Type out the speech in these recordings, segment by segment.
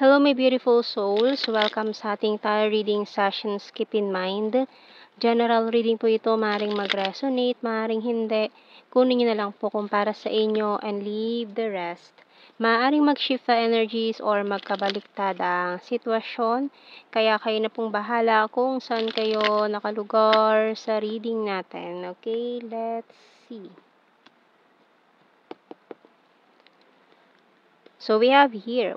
Hello my beautiful souls, welcome sa ating tarot reading sessions. Keep in mind, general reading po ito, maaaring mag-resonate, maaaring hindi. Kunin nyo na lang po kung para sa inyo and leave the rest. Maaaring mag-shift na energies or magkabaliktad ang sitwasyon, kaya kayo na pong bahala kung saan kayo nakalugar sa reading natin. Okay, let's see. So we have here,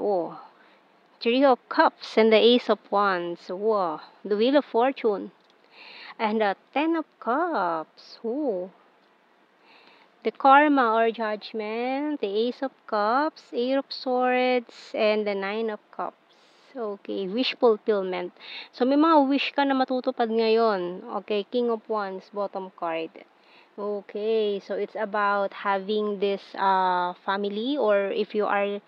Three of Cups and the Ace of Wands. Wow. The Wheel of Fortune. And the Ten of Cups. Ooh. The Karma or Judgment. The Ace of Cups. Eight of Swords. And the Nine of Cups. Okay. Wish fulfillment. So, may mga wish ka na matutupad ngayon. Okay. King of Wands. Bottom card. Okay. So, it's about having this family, or if you are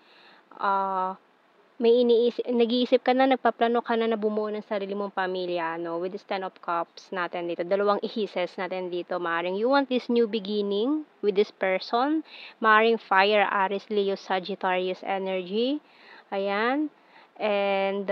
nag-iisip ka na, nagpaplano ka na bumuo ng sarili mong pamilya, no? With this Ten of Cups natin dito, dalawang ihises natin dito. Maaaring you want this new beginning with this person. Maaaring Fire, Aries, Leo, Sagittarius energy. Ayan. And,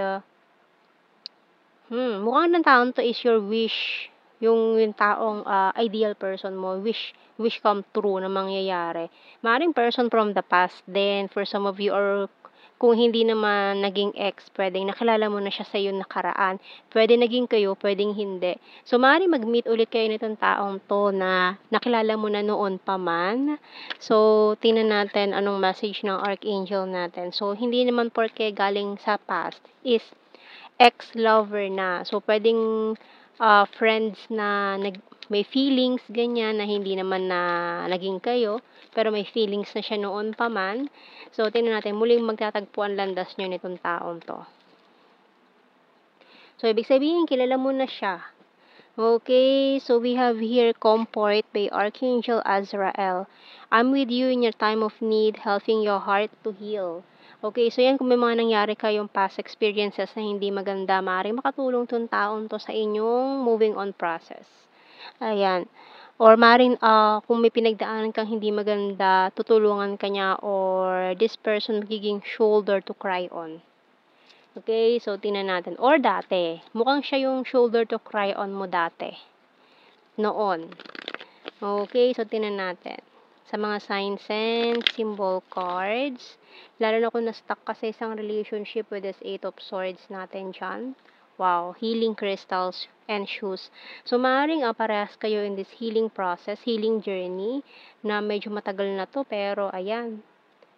mukhang ng taong to is your wish. Yung taong ideal person mo, wish come true na mangyayari. Maaaring person from the past then for some of you, or kung hindi naman naging ex, pwedeng nakilala mo na siya sa iyo nakaraan. Pwede naging kayo, pwedeng hindi. So, maaaring mag-meet ulit kayo nitong taong to na nakilala mo na noon pa man. So, tingnan natin anong message ng Archangel natin. So, hindi naman porke galing sa past is ex-lover na. So, pwedeng friends na may feelings, ganyan, na hindi naman na naging kayo, pero may feelings na siya noon pa man. So, tingnan natin, muling magtatagpo ang landas nyo nitong taon to. So, ibig sabihin, kilala mo na siya. Okay, so we have here Comfort by Archangel Azrael. I'm with you in your time of need, helping your heart to heal. Okay, so yan, kung may mga nangyari kayong past experiences na hindi maganda, maaaring makatulong tong taon to sa inyong moving on process. Ayan. Or maaaring kung may pinagdaanan kang hindi maganda, tutulungan ka niya, or this person magiging shoulder to cry on. Okay, so tingnan natin. Or dati, mukhang siya yung shoulder to cry on mo dati. Noon. Okay, so tingnan natin. Sa mga signs and symbol cards, lalo na kung na-stuck ka sa isang relationship with this Eight of Swords natin dyan. Wow, healing crystals and shoes. So, maaaring parehas kayo in this healing process, healing journey, na medyo matagal na to, pero ayan,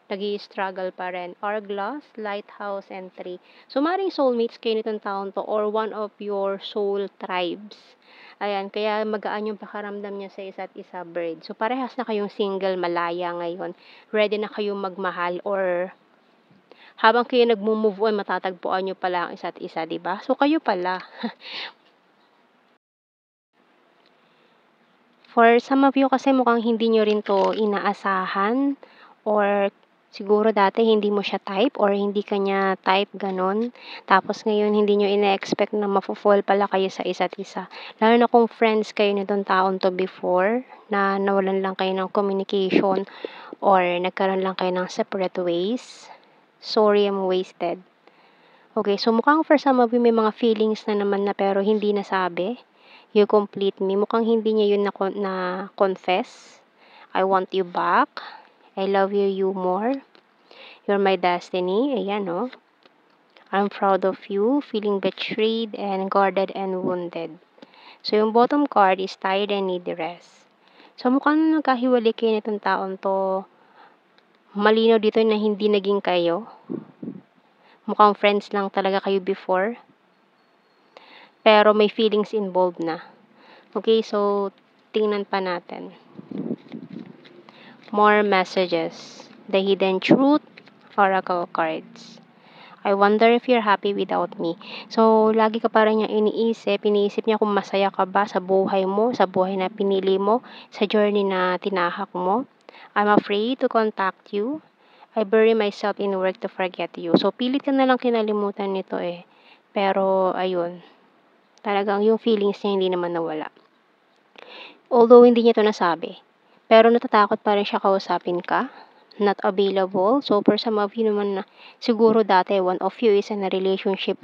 nag-i-struggle pa rin. Hourglass, Lighthouse, and Tree. So, maaaring soulmates kayo nitong taon to, or one of your soul tribes. Ayan, kaya magaan yung pakaramdam niya sa isa't isa, bird. So, parehas na kayong single, malaya ngayon. Ready na kayong magmahal, or habang kayo nag-move on, matatagpuan nyo pala ang isa't isa, diba? So, kayo pala. For some of you kasi mukhang hindi nyo rin to inaasahan, or siguro dati hindi mo siya type, or hindi kanya type, ganon. Tapos ngayon hindi nyo ina-expect na mafo-fall pala kayo sa isa't isa. Lalo na kung friends kayo nitong taon to before, na nawalan lang kayo ng communication, or nagkaroon lang kayo ng separate ways. Sorry, I'm wasted. Okay, so mukhang for some of you may mga feelings na naman na pero hindi nasabi. You complete me. Mukhang hindi niya yun na-confess. I want you back. I love you more. You're my destiny. Ayan, no? I'm proud of you. Feeling betrayed and guarded and wounded. So, yung bottom card is tired and need rest. So, mukhang nagkahiwalay kayo nitong taon to. Malinaw dito na hindi naging kayo. Mukhang friends lang talaga kayo before. Pero may feelings involved na. Okay, so tingnan pa natin. More messages. The Hidden Truth, Oracle cards. I wonder if you're happy without me. So, lagi ka pa rin niyang iniisip niya kung masaya ka ba sa buhay mo, sa buhay na pinili mo, sa journey na tinahak mo. I'm afraid to contact you. I bury myself in work to forget you. So, pilit ka na lang kinalimutan nito eh. Pero, ayun. Talagang yung feelings niya hindi naman nawala. Although hindi niya to nasabi. Pero natatakot pa rin siya kausapin ka. not available. So, for some of you naman na siguro dati one of you is in a relationship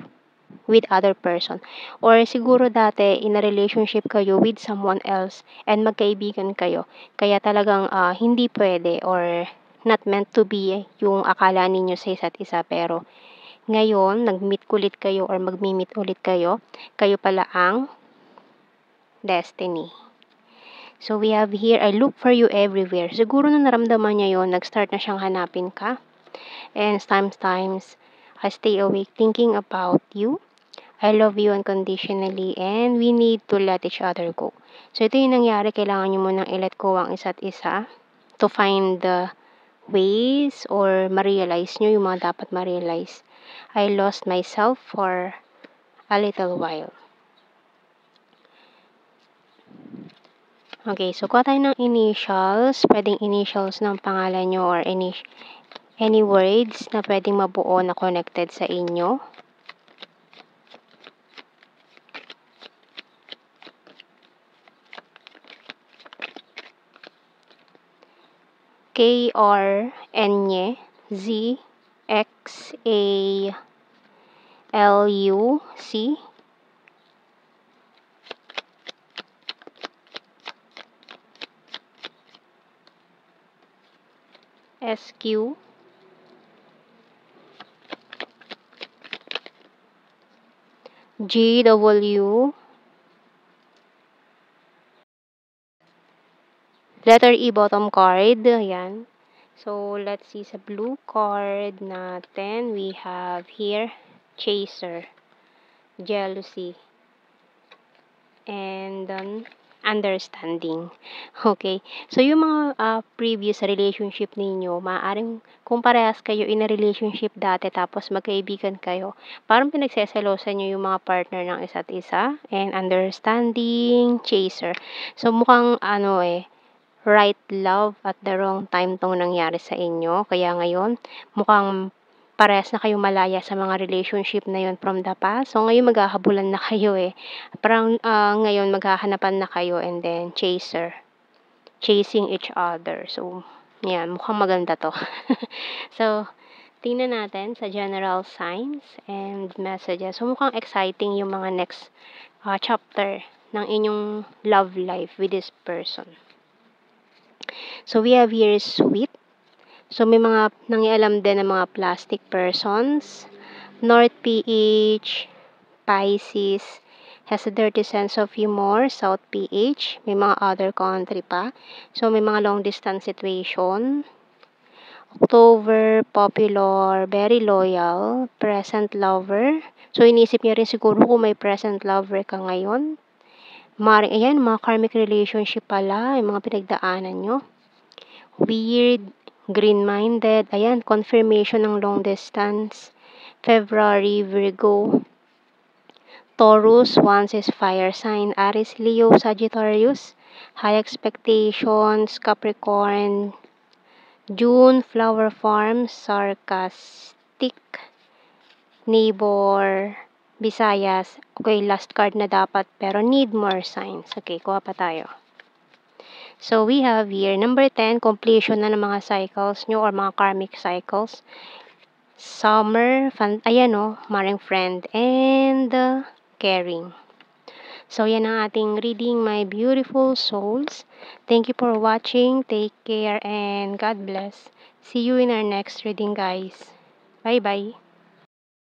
with other person. Or siguro dati in a relationship kayo with someone else and magkaibigan kayo. Kaya talagang hindi pwede or not meant to be yung akala ninyo sa isa't isa. Pero ngayon, nag-meet ulit kayo or magmi-meet ulit kayo. Kayo pala ang destiny. So, we have here, I look for you everywhere. Siguro na naramdaman niya yon, nag-start na siyang hanapin ka. And times, I stay awake thinking about you. I love you unconditionally and we need to let each other go. So, ito yung nangyari. Kailangan nyo munang i-let go ang isa't isa to find the ways or ma-realize nyo yung mga dapat ma-realize. I lost myself for a little while. Okay, so kuha tayo ng initials. Pwedeng initials ng pangalan nyo or any words na pwedeng mabuo na connected sa inyo. K, R, N, Z, X, A, L, U, C, S, Q, G, W, letter E bottom card. Ayan. So, let's see sa blue card natin. We have here, chaser, jealousy, and understanding. Okay. So, yung mga previous relationship ninyo, maaaring kung parehas kayo in a relationship dati tapos magkaibigan kayo, parang pinagseselosan nyo yung mga partner ng isa't isa and understanding, chaser. So, mukhang right love at the wrong time tong nangyari sa inyo. Kaya ngayon, mukhang parehas na kayo malaya sa mga relationship na yun from the past. So, ngayon maghahabulan na kayo eh. Parang ngayon maghahanapan na kayo and then chaser. Chasing each other. So, yan. Mukhang maganda to. So, tingnan natin sa general signs and messages. So, mukhang exciting yung mga next chapter ng inyong love life with this person. So, we have here sweet. So, may mga nangialam din ng mga plastic persons. North PH, Pisces, has a dirty sense of humor. South PH, may mga other country pa. So, may mga long distance situation. October, popular, very loyal, present lover. So, inisip niya rin siguro kung may present lover ka ngayon. Maring, ayan, mga karmic relationship pala, yung mga pinagdaanan nyo. Weird, green-minded, ayan, confirmation ng long distance. February, Virgo. Taurus, once is fire sign. Aries, Leo, Sagittarius. High expectations, Capricorn. June, flower farm, sarcastic. Neighbor, Visayas. Okay, last card na dapat pero need more signs. Okay, kuha pa tayo. So, we have here, number 10, completion na ng mga cycles nyo or mga karmic cycles. Summer, ayan maring friend, and caring. So, yan ang ating reading, my beautiful souls. Thank you for watching. Take care and God bless. See you in our next reading, guys. Bye-bye.